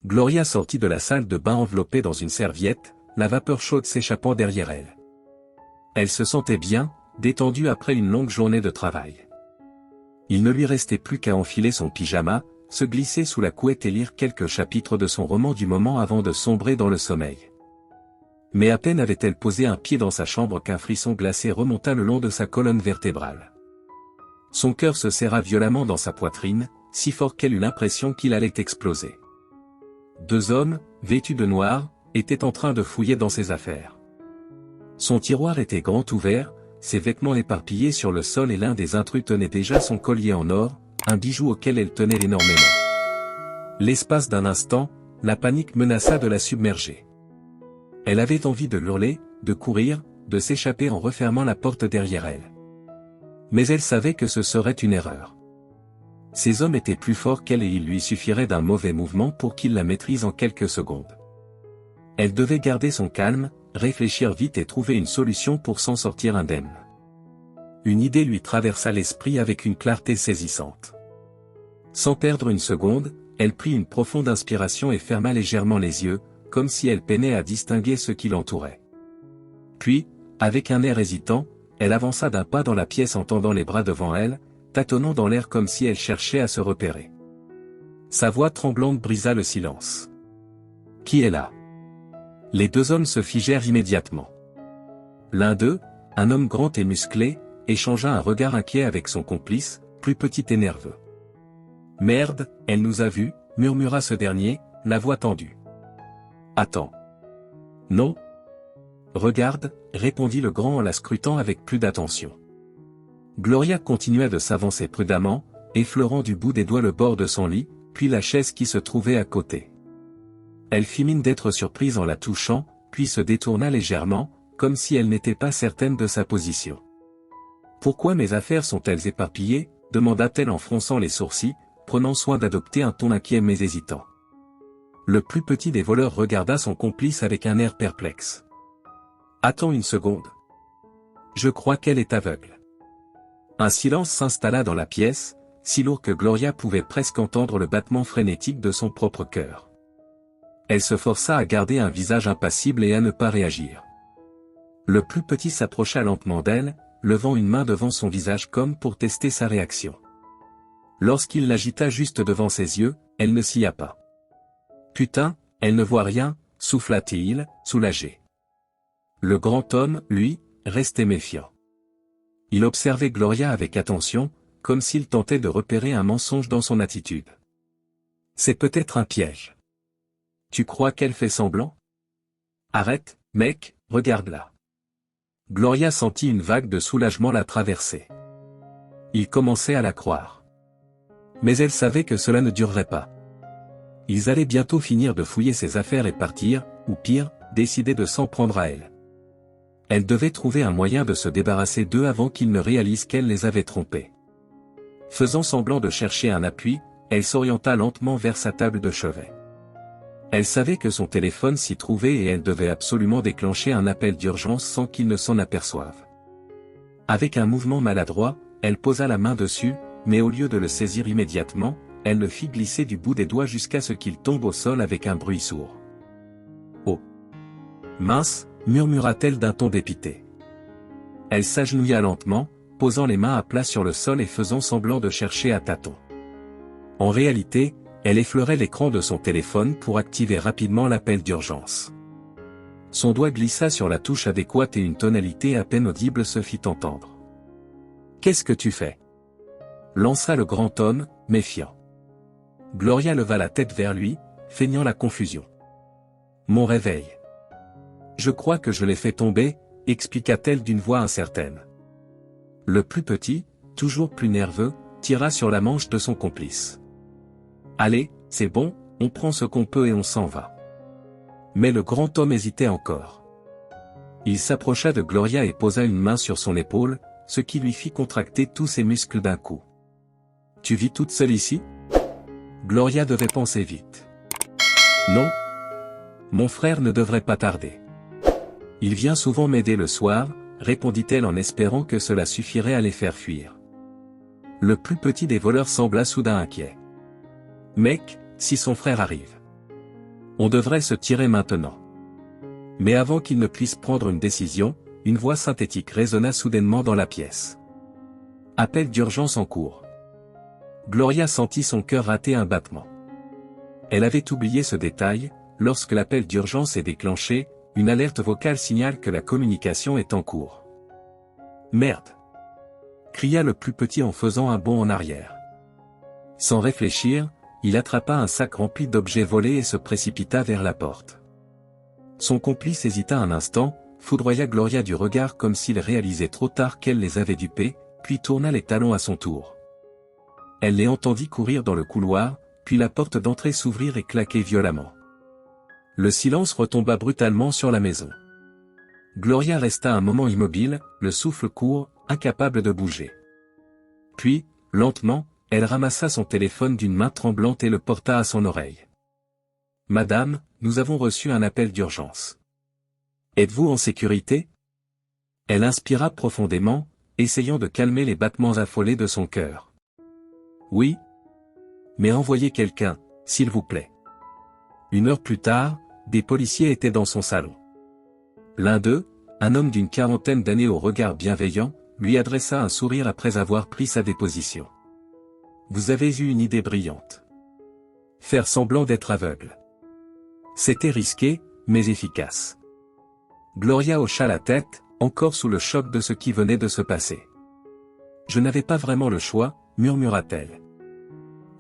Gloria sortit de la salle de bain enveloppée dans une serviette, la vapeur chaude s'échappant derrière elle. Elle se sentait bien, détendue après une longue journée de travail. Il ne lui restait plus qu'à enfiler son pyjama, se glisser sous la couette et lire quelques chapitres de son roman du moment avant de sombrer dans le sommeil. Mais à peine avait-elle posé un pied dans sa chambre qu'un frisson glacé remonta le long de sa colonne vertébrale. Son cœur se serra violemment dans sa poitrine, si fort qu'elle eut l'impression qu'il allait exploser. Deux hommes, vêtus de noir, étaient en train de fouiller dans ses affaires. Son tiroir était grand ouvert, ses vêtements éparpillés sur le sol et l'un des intrus tenait déjà son collier en or, un bijou auquel elle tenait énormément. L'espace d'un instant, la panique menaça de la submerger. Elle avait envie de hurler, de courir, de s'échapper en refermant la porte derrière elle. Mais elle savait que ce serait une erreur. Ces hommes étaient plus forts qu'elle et il lui suffirait d'un mauvais mouvement pour qu'ils la maîtrisent en quelques secondes. Elle devait garder son calme, réfléchir vite et trouver une solution pour s'en sortir indemne. Une idée lui traversa l'esprit avec une clarté saisissante. Sans perdre une seconde, elle prit une profonde inspiration et ferma légèrement les yeux, comme si elle peinait à distinguer ce qui l'entourait. Puis, avec un air hésitant, elle avança d'un pas dans la pièce en tendant les bras devant elle, tâtonnant dans l'air comme si elle cherchait à se repérer. Sa voix tremblante brisa le silence. « Qui est là ?» Les deux hommes se figèrent immédiatement. L'un d'eux, un homme grand et musclé, échangea un regard inquiet avec son complice, plus petit et nerveux. « Merde, elle nous a vus, » murmura ce dernier, la voix tendue. « Attends. »« Non. »« Regarde, » répondit le grand en la scrutant avec plus d'attention. Gloria continua de s'avancer prudemment, effleurant du bout des doigts le bord de son lit, puis la chaise qui se trouvait à côté. Elle fit mine d'être surprise en la touchant, puis se détourna légèrement, comme si elle n'était pas certaine de sa position. « Pourquoi mes affaires sont-elles éparpillées ?» demanda-t-elle en fronçant les sourcils, prenant soin d'adopter un ton inquiet mais hésitant. Le plus petit des voleurs regarda son complice avec un air perplexe. « Attends une seconde. Je crois qu'elle est aveugle. » Un silence s'installa dans la pièce, si lourd que Gloria pouvait presque entendre le battement frénétique de son propre cœur. Elle se força à garder un visage impassible et à ne pas réagir. Le plus petit s'approcha lentement d'elle, levant une main devant son visage comme pour tester sa réaction. Lorsqu'il l'agita juste devant ses yeux, elle ne s'y a pas. « Putain, elle ne voit rien » souffla-t-il, soulagé. Le grand homme, lui, restait méfiant. Il observait Gloria avec attention, comme s'il tentait de repérer un mensonge dans son attitude. « C'est peut-être un piège. Tu crois qu'elle fait semblant ? Arrête, mec, regarde-la. » Gloria sentit une vague de soulagement la traverser. Il commençait à la croire. Mais elle savait que cela ne durerait pas. Ils allaient bientôt finir de fouiller ses affaires et partir, ou pire, décider de s'en prendre à elle. Elle devait trouver un moyen de se débarrasser d'eux avant qu'ils ne réalisent qu'elle les avait trompés. Faisant semblant de chercher un appui, elle s'orienta lentement vers sa table de chevet. Elle savait que son téléphone s'y trouvait et elle devait absolument déclencher un appel d'urgence sans qu'il ne s'en aperçoive. Avec un mouvement maladroit, elle posa la main dessus, mais au lieu de le saisir immédiatement, elle le fit glisser du bout des doigts jusqu'à ce qu'il tombe au sol avec un bruit sourd. « Oh ! Mince !» murmura-t-elle d'un ton dépité. Elle s'agenouilla lentement, posant les mains à plat sur le sol et faisant semblant de chercher à tâtons. En réalité, elle effleurait l'écran de son téléphone pour activer rapidement l'appel d'urgence. Son doigt glissa sur la touche adéquate et une tonalité à peine audible se fit entendre. « Qu'est-ce que tu fais ?» lança le grand homme, méfiant. Gloria leva la tête vers lui, feignant la confusion. « Mon réveil. Je crois que je l'ai fait tomber, » expliqua-t-elle d'une voix incertaine. Le plus petit, toujours plus nerveux, tira sur la manche de son complice. « Allez, c'est bon, on prend ce qu'on peut et on s'en va. » Mais le grand homme hésitait encore. Il s'approcha de Gloria et posa une main sur son épaule, ce qui lui fit contracter tous ses muscles d'un coup. « Tu vis toute seule ici ?» Gloria devait penser vite. « Non. Mon frère ne devrait pas tarder. Il vient souvent m'aider le soir, » répondit-elle en espérant que cela suffirait à les faire fuir. Le plus petit des voleurs sembla soudain inquiet. « Mec, si son frère arrive. On devrait se tirer maintenant. Mais avant qu'il ne puisse prendre une décision, une voix synthétique résonna soudainement dans la pièce. Appel d'urgence en cours. Gloria sentit son cœur rater un battement. Elle avait oublié ce détail, lorsque l'appel d'urgence est déclenché, une alerte vocale signale que la communication est en cours. Merde! Cria le plus petit en faisant un bond en arrière. Sans réfléchir, il attrapa un sac rempli d'objets volés et se précipita vers la porte. Son complice hésita un instant, foudroya Gloria du regard comme s'il réalisait trop tard qu'elle les avait dupés, puis tourna les talons à son tour. Elle les entendit courir dans le couloir, puis la porte d'entrée s'ouvrir et claquer violemment. Le silence retomba brutalement sur la maison. Gloria resta un moment immobile, le souffle court, incapable de bouger. Puis, lentement, elle ramassa son téléphone d'une main tremblante et le porta à son oreille. « Madame, nous avons reçu un appel d'urgence. Êtes-vous en sécurité ?» Elle inspira profondément, essayant de calmer les battements affolés de son cœur. « Oui. Mais envoyez quelqu'un, s'il vous plaît. » Une heure plus tard, des policiers étaient dans son salon. L'un d'eux, un homme d'une quarantaine d'années au regard bienveillant, lui adressa un sourire après avoir pris sa déposition. « Vous avez eu une idée brillante. Faire semblant d'être aveugle. C'était risqué, mais efficace. » Gloria hocha la tête, encore sous le choc de ce qui venait de se passer. « Je n'avais pas vraiment le choix, » murmura-t-elle.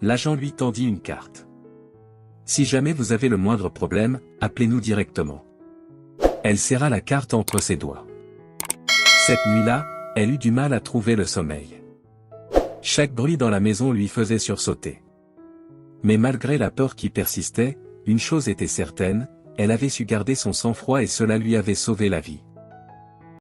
L'agent lui tendit une carte. « Si jamais vous avez le moindre problème, appelez-nous directement. » Elle serra la carte entre ses doigts. Cette nuit-là, elle eut du mal à trouver le sommeil. Chaque bruit dans la maison lui faisait sursauter. Mais malgré la peur qui persistait, une chose était certaine, elle avait su garder son sang-froid et cela lui avait sauvé la vie.